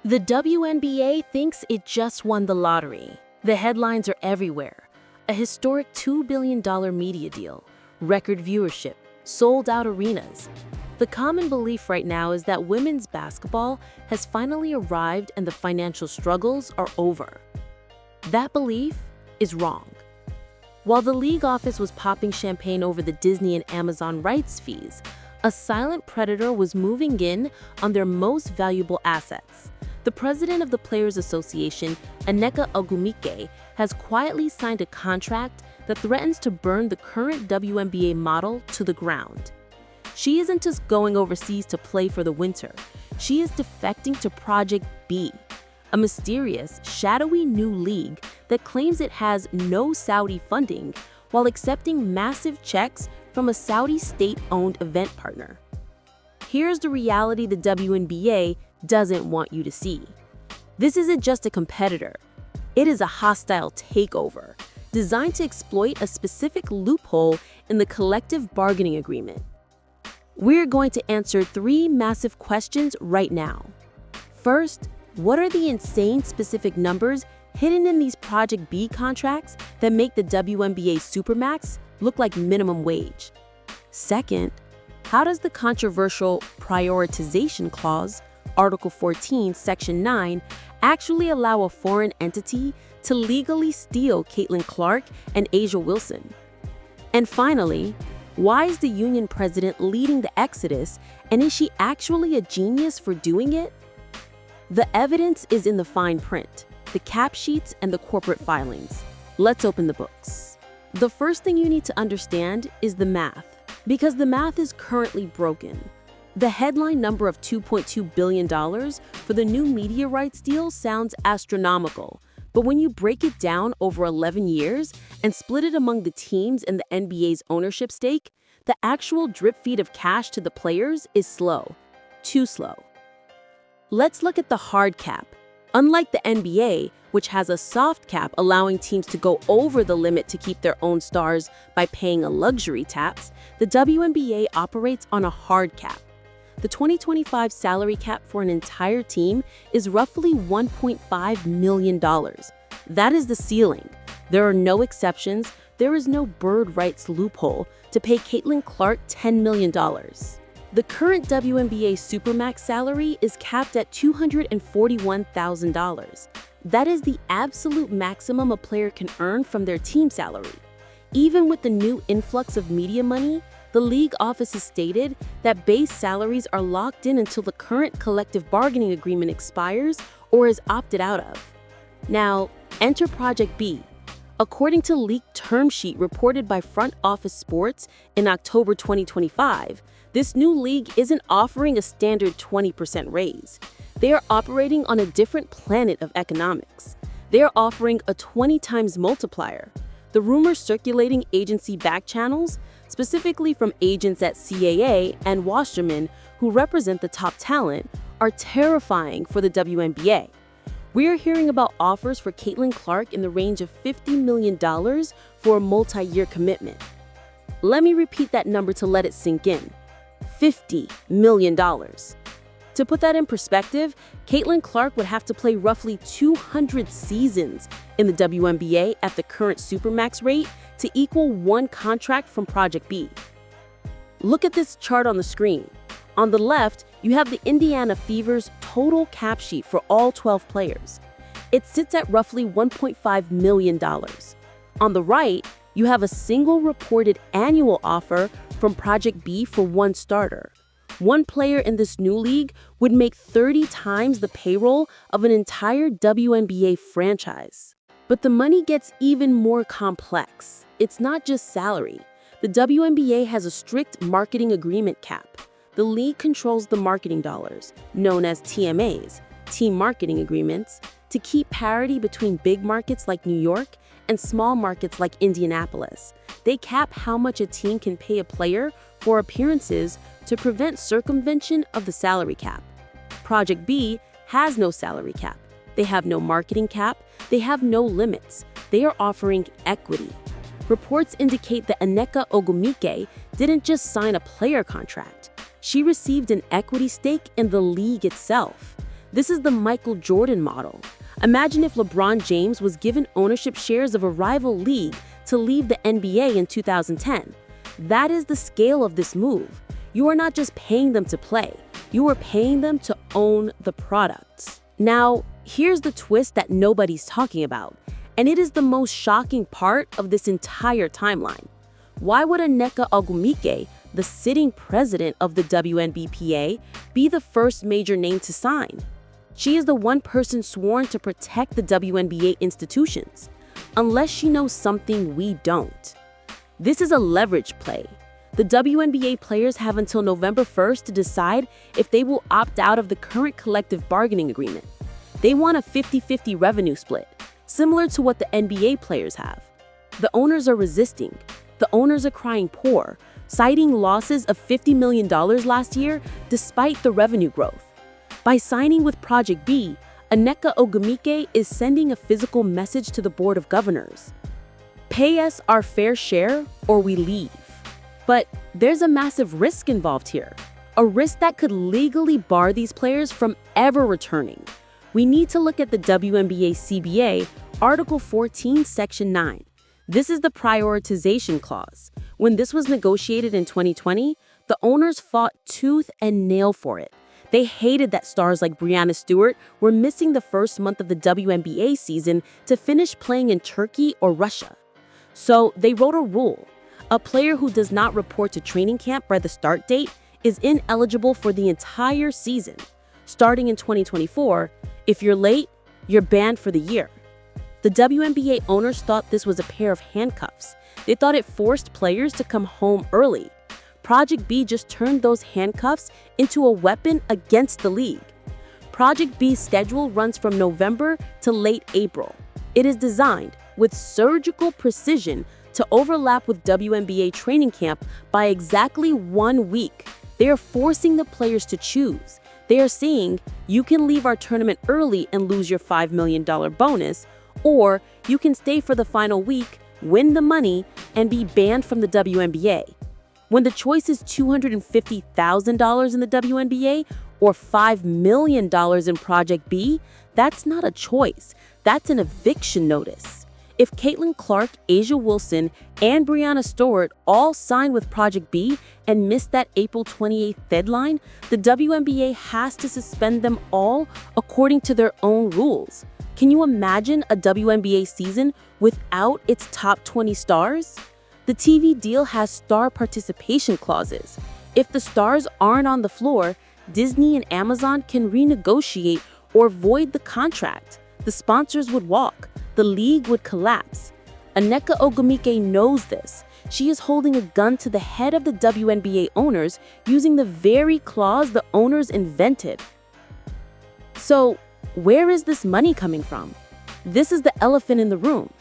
The WNBA thinks it just won the lottery. The headlines are everywhere. A historic $2 billion media deal, record viewership, sold-out arenas. The common belief right now is that women's basketball has finally arrived and the financial struggles are over. That belief is wrong. While the league office was popping champagne over the Disney and Amazon rights fees, a silent predator was moving in on their most valuable assets. The president of the Players Association, Nneka Ogwumike, has quietly signed a contract that threatens to burn the current WNBA model to the ground. She isn't just going overseas to play for the winter. She is defecting to Project B, a mysterious, shadowy new league that claims it has no Saudi funding while accepting massive checks from a Saudi state-owned event partner. Here's the reality the WNBA doesn't want you to see. This isn't just a competitor. It is a hostile takeover designed to exploit a specific loophole in the collective bargaining agreement. We're going to answer 3 massive questions right now. First, what are the insane specific numbers hidden in these Project B contracts that make the WNBA Supermax look like minimum wage? Second, how does the controversial Prioritization Clause, Article 14, Section 9, actually allow a foreign entity to legally steal Caitlin Clark and A'ja Wilson? And finally, why is the union president leading the exodus, and is she actually a genius for doing it? The evidence is in the fine print, the cap sheets, and the corporate filings. Let's open the books. The first thing you need to understand is the math, because the math is currently broken. The headline number of $2.2 billion for the new media rights deal sounds astronomical, but when you break it down over 11 years and split it among the teams and the NBA's ownership stake, the actual drip feed of cash to the players is slow, too slow. Let's look at the hard cap. Unlike the NBA, which has a soft cap allowing teams to go over the limit to keep their own stars by paying a luxury tax, the WNBA operates on a hard cap. The 2025 salary cap for an entire team is roughly $1.5 million. That is the ceiling. There are no exceptions. There is no bird rights loophole to pay Caitlin Clark $10 million. The current WNBA Supermax salary is capped at $241,000. That is the absolute maximum a player can earn from their team salary. Even with the new influx of media money, the league office has stated that base salaries are locked in until the current collective bargaining agreement expires or is opted out of. Now, enter Project B. According to leaked term sheet reported by Front Office Sports in October 2025, this new league isn't offering a standard 20% raise. They are operating on a different planet of economics. They are offering a 20 times multiplier. The rumors circulating agency back channels, specifically from agents at CAA and Wasserman who represent the top talent, are terrifying for the WNBA. We are hearing about offers for Caitlin Clark in the range of $50 million for a multi-year commitment. Let me repeat that number to let it sink in. $50 million. To put that in perspective, Caitlin Clark would have to play roughly 200 seasons in the WNBA at the current Supermax rate to equal one contract from Project B. Look at this chart on the screen. On the left, you have the Indiana Fever's total cap sheet for all 12 players. It sits at roughly $1.5 million. On the right, you have a single reported annual offer from Project B for one starter. One player in this new league would make 30 times the payroll of an entire WNBA franchise. But the money gets even more complex. It's not just salary. The WNBA has a strict marketing agreement cap. The league controls the marketing dollars, known as TMAs, team marketing agreements, to keep parity between big markets like New York and small markets like Indianapolis. They cap how much a team can pay a player for appearances to prevent circumvention of the salary cap. Project B has no salary cap. They have no marketing cap. They have no limits. They are offering equity. Reports indicate that Nneka Ogwumike didn't just sign a player contract. She received an equity stake in the league itself. This is the Michael Jordan model. Imagine if LeBron James was given ownership shares of a rival league to leave the NBA in 2010. That is the scale of this move. You are not just paying them to play, you are paying them to own the product. Now, here's the twist that nobody's talking about, and it is the most shocking part of this entire timeline. Why would Nneka Ogwumike, the sitting president of the WNBA, be the first major name to sign? She is the one person sworn to protect the WNBA institutions, unless she knows something we don't. This is a leverage play. The WNBA players have until November 1st to decide if they will opt out of the current collective bargaining agreement. They want a 50-50 revenue split, similar to what the NBA players have. The owners are resisting. The owners are crying poor, citing losses of $50 million last year despite the revenue growth. By signing with Project B, Nneka Ogwumike is sending a physical message to the Board of Governors. Pay us our fair share or we leave. But there's a massive risk involved here, a risk that could legally bar these players from ever returning. We need to look at the WNBA CBA, Article 14, Section 9. This is the Prioritization Clause. When this was negotiated in 2020, the owners fought tooth and nail for it. They hated that stars like Breanna Stewart were missing the first month of the WNBA season to finish playing in Turkey or Russia. So they wrote a rule. A player who does not report to training camp by the start date is ineligible for the entire season. Starting in 2024, if you're late, you're banned for the year. The WNBA owners thought this was a pair of handcuffs. They thought it forced players to come home early. Project B just turned those handcuffs into a weapon against the league. Project B's schedule runs from November to late April. It is designed with surgical precision to overlap with WNBA training camp by exactly 1 week. They are forcing the players to choose. They are saying, you can leave our tournament early and lose your $5 million bonus, or you can stay for the final week, win the money, and be banned from the WNBA. When the choice is $250,000 in the WNBA or $5 million in Project B, that's not a choice. That's an eviction notice. If Caitlin Clark, Asia Wilson, and Breanna Stewart all sign with Project B and miss that April 28th deadline, the WNBA has to suspend them all according to their own rules. Can you imagine a WNBA season without its top 20 stars? The TV deal has star participation clauses. If the stars aren't on the floor, Disney and Amazon can renegotiate or void the contract. The sponsors would walk. The league would collapse. Nneka Ogwumike knows this. She is holding a gun to the head of the WNBA owners using the very clause the owners invented. So, where is this money coming from? This is the elephant in the room.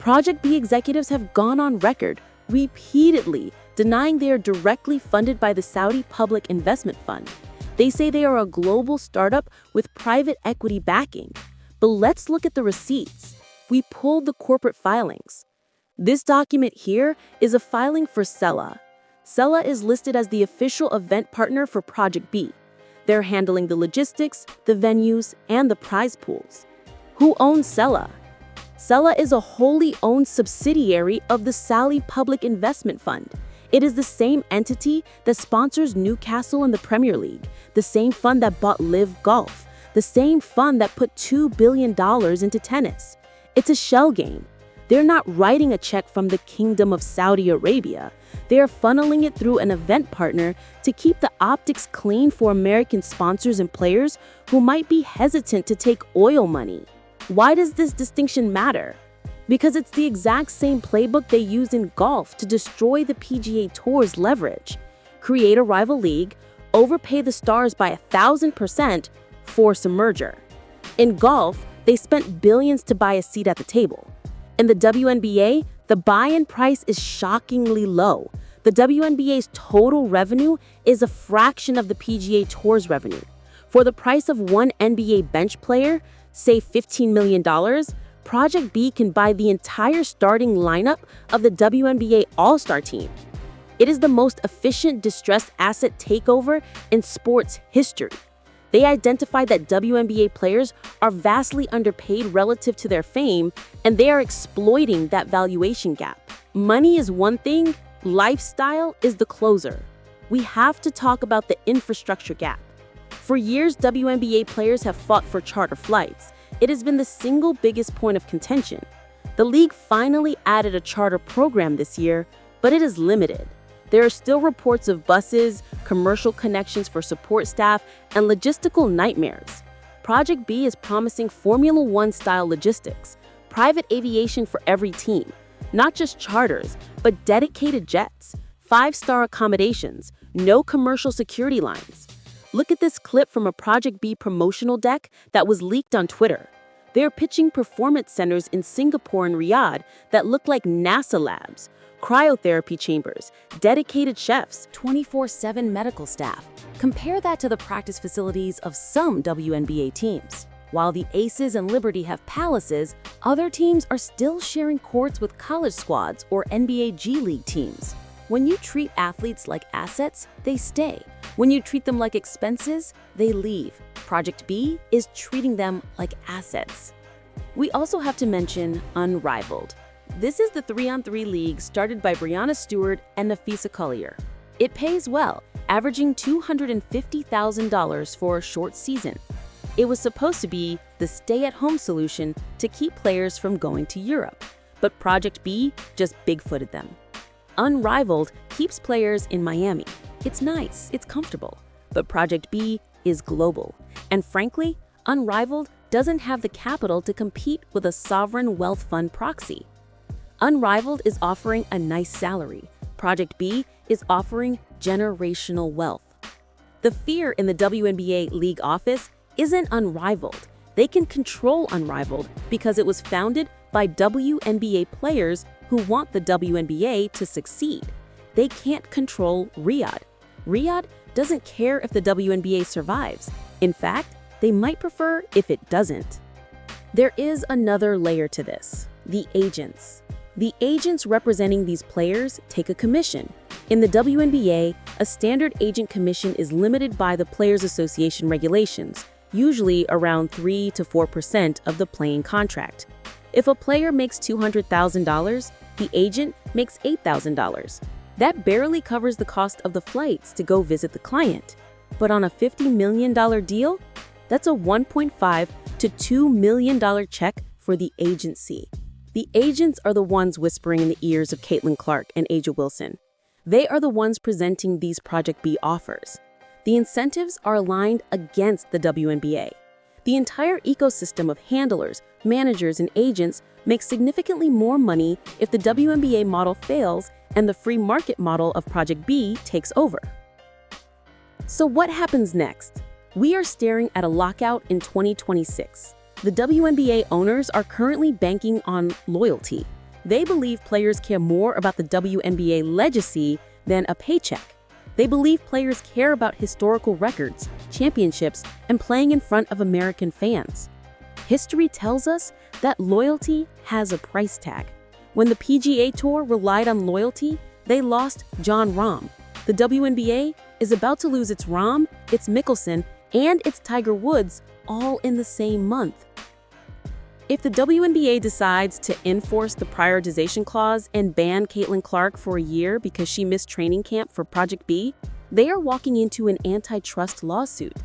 Project B executives have gone on record repeatedly denying they are directly funded by the Saudi Public Investment Fund. They say they are a global startup with private equity backing. But let's look at the receipts. We pulled the corporate filings. This document here is a filing for Sela. Sela is listed as the official event partner for Project B. They're handling the logistics, the venues, and the prize pools. Who owns Sela? Sela is a wholly owned subsidiary of the Saudi Public Investment Fund. It is the same entity that sponsors Newcastle in the Premier League, the same fund that bought Live Golf, the same fund that put $2 billion into tennis. It's a shell game. They're not writing a check from the Kingdom of Saudi Arabia. They are funneling it through an event partner to keep the optics clean for American sponsors and players who might be hesitant to take oil money. Why does this distinction matter? Because it's the exact same playbook they use in golf to destroy the PGA Tour's leverage. Create a rival league, overpay the stars by 1,000%, force a merger. In golf, they spent billions to buy a seat at the table. In the WNBA, the buy-in price is shockingly low. The WNBA's total revenue is a fraction of the PGA Tour's revenue. For the price of one NBA bench player, say $15 million, Project B can buy the entire starting lineup of the WNBA All-Star team. It is the most efficient distressed asset takeover in sports history. They identified that WNBA players are vastly underpaid relative to their fame, and they are exploiting that valuation gap. Money is one thing, lifestyle is the closer. We have to talk about the infrastructure gap. For years, WNBA players have fought for charter flights. It has been the single biggest point of contention. The league finally added a charter program this year, but it is limited. There are still reports of buses, commercial connections for support staff, and logistical nightmares. Project B is promising Formula One-style logistics, private aviation for every team, not just charters, but dedicated jets, 5-star accommodations, no commercial security lines. Look at this clip from a Project B promotional deck that was leaked on Twitter. They're pitching performance centers in Singapore and Riyadh that look like NASA labs, cryotherapy chambers, dedicated chefs, 24/7 medical staff. Compare that to the practice facilities of some WNBA teams. While the Aces and Liberty have palaces, other teams are still sharing courts with college squads or NBA G League teams. When you treat athletes like assets, they stay. When you treat them like expenses, they leave. Project B is treating them like assets. We also have to mention Unrivaled. This is the 3-on-3 league started by Brianna Stewart and Nafisa Collier. It pays well, averaging $250,000 for a short season. It was supposed to be the stay-at-home solution to keep players from going to Europe, but Project B just bigfooted them. Unrivaled keeps players in Miami. It's nice, it's comfortable, but Project B is global. And frankly, Unrivaled doesn't have the capital to compete with a sovereign wealth fund proxy. Unrivaled is offering a nice salary. Project B is offering generational wealth. The fear in the WNBA league office isn't Unrivaled. They can control Unrivaled because it was founded by WNBA players who want the WNBA to succeed. They can't control Riyadh. Riyadh doesn't care if the WNBA survives. In fact, they might prefer if it doesn't. There is another layer to this: the agents. The agents representing these players take a commission. In the WNBA, a standard agent commission is limited by the Players Association regulations, usually around 3 to 4% of the playing contract. If a player makes $200,000, the agent makes $8,000. That barely covers the cost of the flights to go visit the client. But on a $50 million deal, that's a $1.5 to $2 million check for the agency. The agents are the ones whispering in the ears of Caitlin Clark and Aja Wilson. They are the ones presenting these Project B offers. The incentives are aligned against the WNBA. The entire ecosystem of handlers, managers, and agents makes significantly more money if the WNBA model fails and the free market model of Project B takes over. So what happens next? We are staring at a lockout in 2026. The WNBA owners are currently banking on loyalty. They believe players care more about the WNBA legacy than a paycheck. They believe players care about historical records, championships, and playing in front of American fans. History tells us that loyalty has a price tag. When the PGA Tour relied on loyalty, they lost Jon Rahm. The WNBA is about to lose its Rahm, its Mickelson, and its Tiger Woods all in the same month. If the WNBA decides to enforce the Prioritization Clause and ban Caitlin Clark for a year because she missed training camp for Project B, they are walking into an antitrust lawsuit.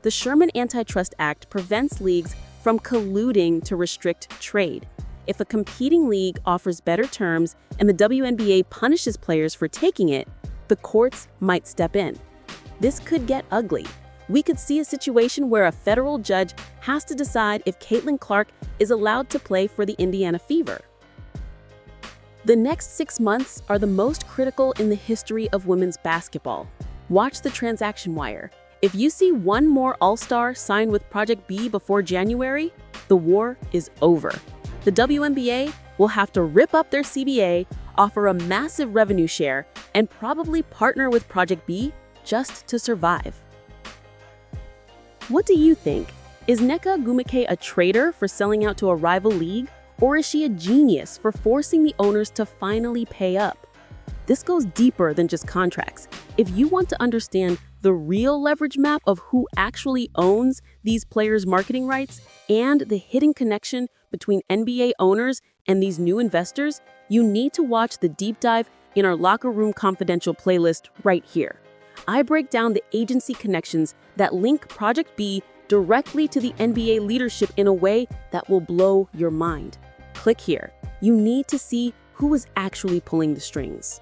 The Sherman Antitrust Act prevents leagues from colluding to restrict trade. If a competing league offers better terms and the WNBA punishes players for taking it, the courts might step in. This could get ugly. We could see a situation where a federal judge has to decide if Caitlin Clark is allowed to play for the Indiana Fever. The next 6 months are the most critical in the history of women's basketball. Watch the transaction wire. If you see one more All-Star sign with Project B before January, the war is over. The WNBA will have to rip up their CBA, offer a massive revenue share, and probably partner with Project B just to survive. What do you think? Is Nneka Ogwumike a traitor for selling out to a rival league, or is she a genius for forcing the owners to finally pay up? This goes deeper than just contracts. If you want to understand the real leverage map of who actually owns these players' marketing rights, and the hidden connection between NBA owners and these new investors, you need to watch the deep dive in our Locker Room Confidential playlist right here. I break down the agency connections that link Project B directly to the NBA leadership in a way that will blow your mind. Click here. You need to see who is actually pulling the strings.